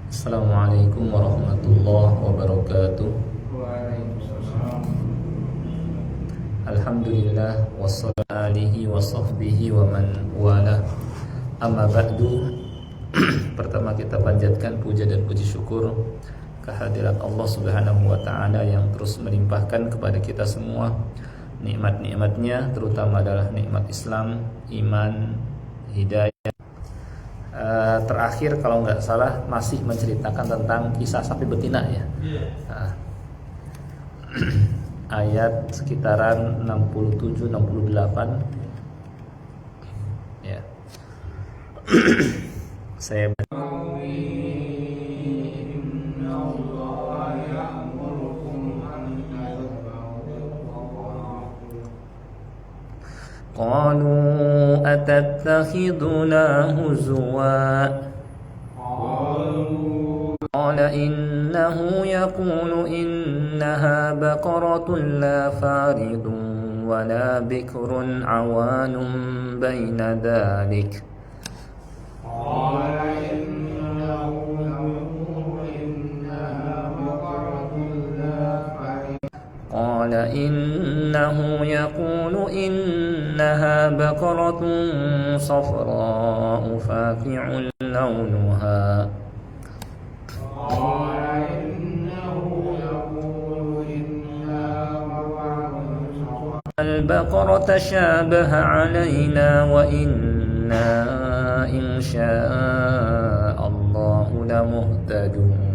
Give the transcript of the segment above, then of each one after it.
Assalamualaikum warahmatullahi wabarakatuh. Waalaikumsalam. Alhamdulillah wassalatu alihi wa sahbihi wa man wala. Amma ba'du. Pertama kita panjatkan puja dan puji syukur kehadirat Allah Subhanahu wa taala yang terus melimpahkan kepada kita semua nikmat-nikmatnya, terutama adalah nikmat Islam, iman, hidayah. Terakhir kalau nggak salah masih menceritakan tentang kisah sapi betina ya. Ayat sekitaran 67-68 ya. Saya Qalu atattakhiduna huzwa Qala innahu yaqulu innaha baqaratun la faridun wa la bikrun awanun baina dhalik قال إنه يقول إنها بقرة صفراء فاقع لونها البقرة شابه علينا وإنا إن شاء الله لمهتدون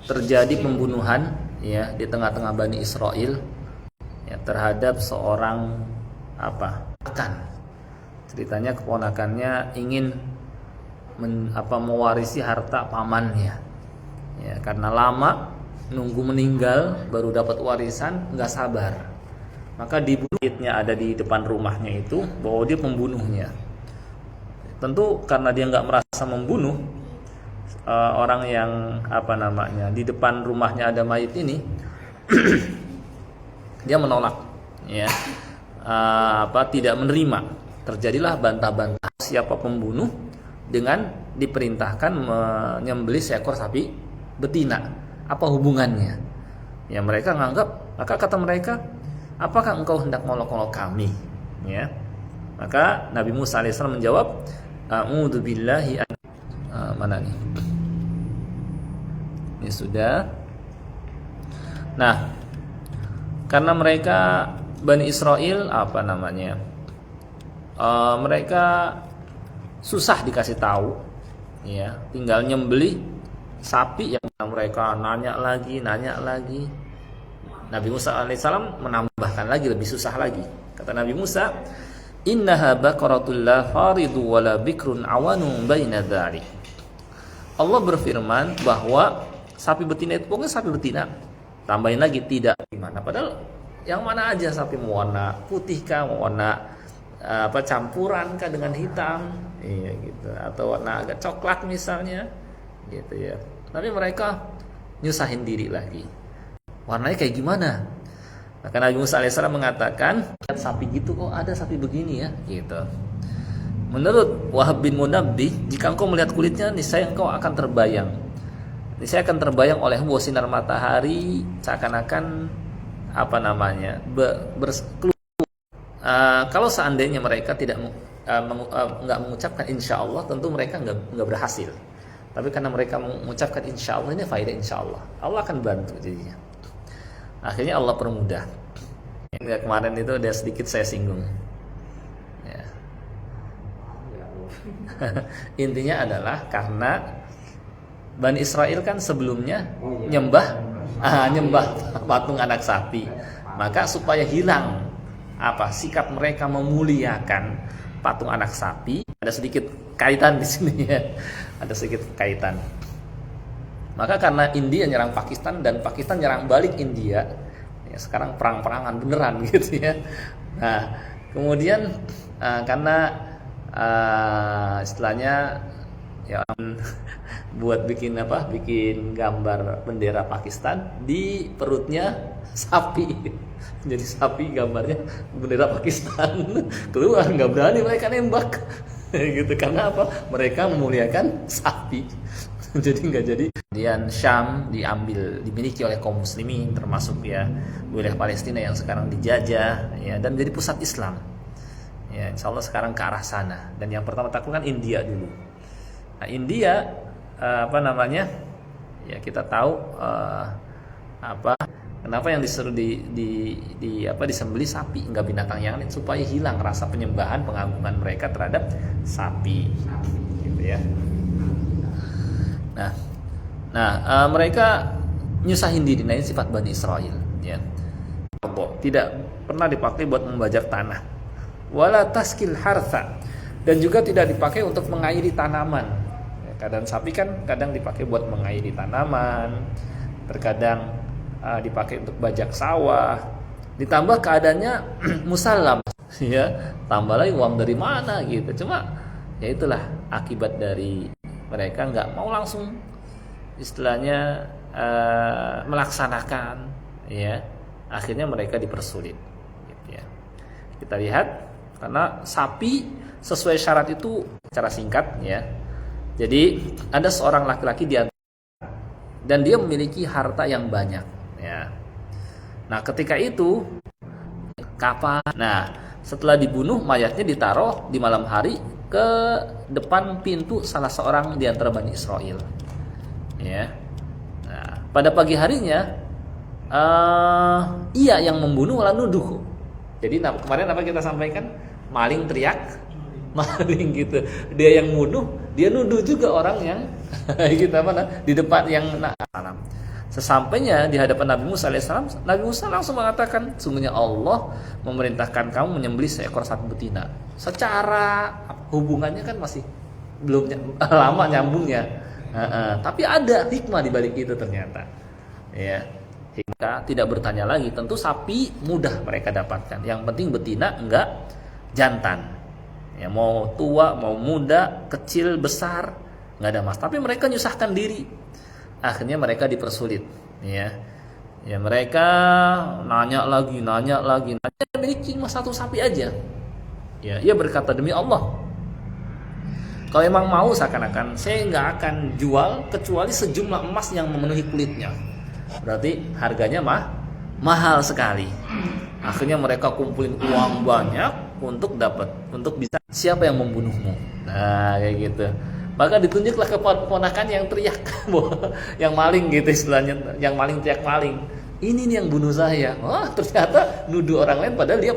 terjadi pembunuhan ya di tengah-tengah Bani Israel ya, terhadap seorang ponakan. Ceritanya keponakannya ingin mewarisi harta pamannya. Ya, karena lama nunggu meninggal baru dapat warisan, nggak sabar. Maka dibunuhnya ada di depan rumahnya itu bahwa dia pembunuhnya. Tentu karena dia nggak merasa membunuh orang yang di depan rumahnya ada mayit ini, dia menolak, ya, tidak menerima. Terjadilah bantah-bantah siapa pembunuh dengan diperintahkan menyembelih seekor sapi betina. Apa hubungannya? Ya mereka nganggap, maka kata mereka, apakah engkau hendak ngolok-ngolok kami? Ya, maka Nabi Musa alaihissalam menjawab, a'udzu billahi mana nih? Ini sudah. Nah, karena mereka Bani Israel mereka susah dikasih tahu, ya, tinggal nyembelih sapi yang mereka nanya lagi. Nabi Musa alaihissalam menambahkan lagi, lebih susah lagi. Kata Nabi Musa, innaha baqaratul la faridu wala bikrun awanun baina dzalik. Allah berfirman bahwa sapi betina itu pokoknya sapi betina. Tambahin lagi tidak gimana. Padahal yang mana aja sapi, mau warna putih kah, mau warna campuran kah dengan hitam, iya gitu, atau warna agak coklat misalnya, gitu ya. Tapi mereka nyusahin diri lagi. Warnanya kayak gimana? Maka Nabi Musa alaihissalam mengatakan, sapi gitu kok ada sapi begini ya, gitu. Menurut Wahab bin Munabbih, jika engkau melihat kulitnya, niscaya engkau akan terbayang. Niscaya akan terbayang oleh buah sinar matahari, seakan-akan kalau seandainya mereka nggak mengucapkan insya Allah, tentu mereka nggak berhasil. Tapi karena mereka mengucapkan insya Allah, ini faedah insya Allah. Allah akan bantu jadinya. Akhirnya Allah permudah. Yang kemarin itu ada sedikit saya singgung. Ya. Intinya adalah karena Bani Israel kan sebelumnya nyembah patung anak sapi. Maka supaya hilang sikap mereka memuliakan patung anak sapi, ada sedikit kaitan di sini ya. Ada sedikit kaitan. Maka karena India nyerang Pakistan dan Pakistan nyerang balik India, ya sekarang perang-perangan beneran gitu ya. Nah, Kemudian karena istilahnya ya buat bikin gambar bendera Pakistan di perutnya sapi. Jadi sapi gambarnya bendera Pakistan. Keluar, nggak berani mereka nembak. Gitu, karena apa? Mereka memuliakan sapi. Jadi nggak jadi. Kemudian Syam dimiliki oleh kaum muslimin, termasuk ya wilayah Palestina yang sekarang dijajah ya, dan jadi pusat Islam ya, insya Allah sekarang ke arah sana. Dan yang pertama takluk kan India dulu. Nah India ya kita tahu kenapa yang disuruh disembelih sapi, enggak binatang yang lain, supaya hilang rasa penyembahan, pengagungan mereka terhadap sapi gitu ya. Nah, mereka nyusahin diri. Nah, ini sifat Bani Israel ya. Tidak pernah dipakai buat membajak tanah. Wala taskil hartha, dan juga tidak dipakai untuk mengairi tanaman. Ya, kadang sapi kan kadang dipakai buat mengairi tanaman, terkadang dipakai untuk bajak sawah. Ditambah keadaannya musallam ya, tambah lagi uang dari mana gitu. Cuma ya itulah akibat dari mereka nggak mau langsung istilahnya melaksanakan ya, akhirnya mereka dipersulit gitu ya. Kita lihat, karena sapi sesuai syarat itu secara singkat ya. Jadi ada seorang laki-laki dan dia memiliki harta yang banyak ya. Nah ketika itu setelah dibunuh, mayatnya ditaruh di malam hari ke depan pintu salah seorang di antara Bani Israel ya. Nah, pada pagi harinya ia yang membunuh malah nuduh. Jadi kemarin apa kita sampaikan, maling teriak maling gitu, dia yang bunuh, dia nuduh juga orang yang di depan yang sesampainya di hadapan Nabi Musa alaihissalam, Nabi Musa langsung mengatakan, sungguhnya Allah memerintahkan kamu menyembelih seekor sapi betina. Secara hubungannya kan masih belum lama nyambungnya, tapi ada hikmah di balik itu ternyata ya. Hingga tidak bertanya lagi, tentu sapi mudah mereka dapatkan, yang penting betina, enggak jantan ya, mau tua mau muda, kecil besar enggak ada mas. Tapi mereka nyusahkan diri, akhirnya mereka dipersulit ya. Ya mereka nanya lagi, miliki cuma satu sapi aja ya. Ia berkata, demi Allah, kalau emang mau, seakan-akan saya nggak akan jual kecuali sejumlah emas yang memenuhi kulitnya. Berarti harganya mahal sekali. Akhirnya mereka kumpulin uang banyak untuk bisa, siapa yang membunuhmu. Nah kayak gitu. Maka ditunjuklah keponakan yang teriak, yang maling gitu istilahnya, yang maling teriak maling. Ini nih yang bunuh saya. Wah ternyata nuduh orang lain padahal dia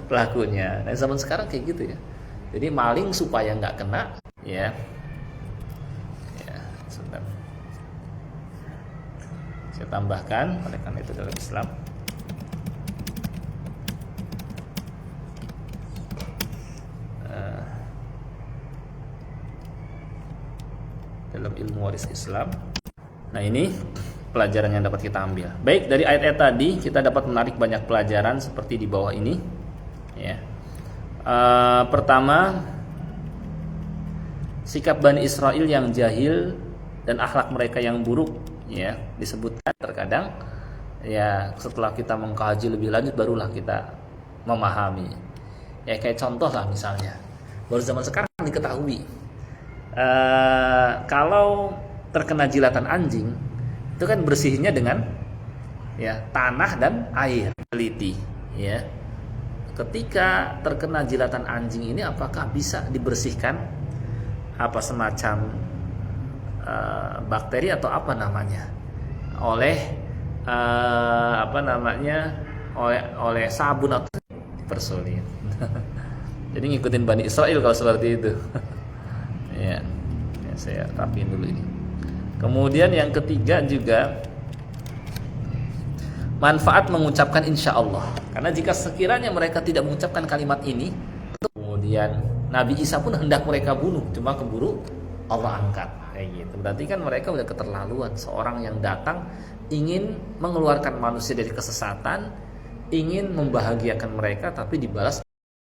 pelakunya. Nah zaman sekarang kayak gitu ya. Jadi maling supaya nggak kena ya. Sebentar. Saya tambahkan, oleh karena itu dalam Islam dalam ilmu waris Islam. Nah ini pelajaran yang dapat kita ambil. Baik, dari ayat-ayat tadi kita dapat menarik banyak pelajaran seperti di bawah ini ya. Pertama, sikap Bani Israel yang jahil dan akhlak mereka yang buruk ya, disebutkan terkadang ya setelah kita mengkaji lebih lanjut barulah kita memahami. Ya kayak contoh lah misalnya, baru zaman sekarang diketahui kalau terkena jilatan anjing itu kan bersihnya dengan ya tanah dan air. Teliti ya, ketika terkena jilatan anjing ini apakah bisa dibersihkan apa semacam bakteri atau apa namanya oleh oleh sabun atau dipersulit. Jadi ngikutin Bani Israel kalau seperti itu. Ya, saya rapiin dulu ini. Kemudian yang ketiga juga manfaat mengucapkan insya Allah. Karena jika sekiranya mereka tidak mengucapkan kalimat ini, kemudian Nabi Isa pun hendak mereka bunuh, cuma keburu Allah angkat kayak gitu. Berarti kan mereka udah keterlaluan. Seorang yang datang ingin mengeluarkan manusia dari kesesatan, ingin membahagiakan mereka, tapi dibalas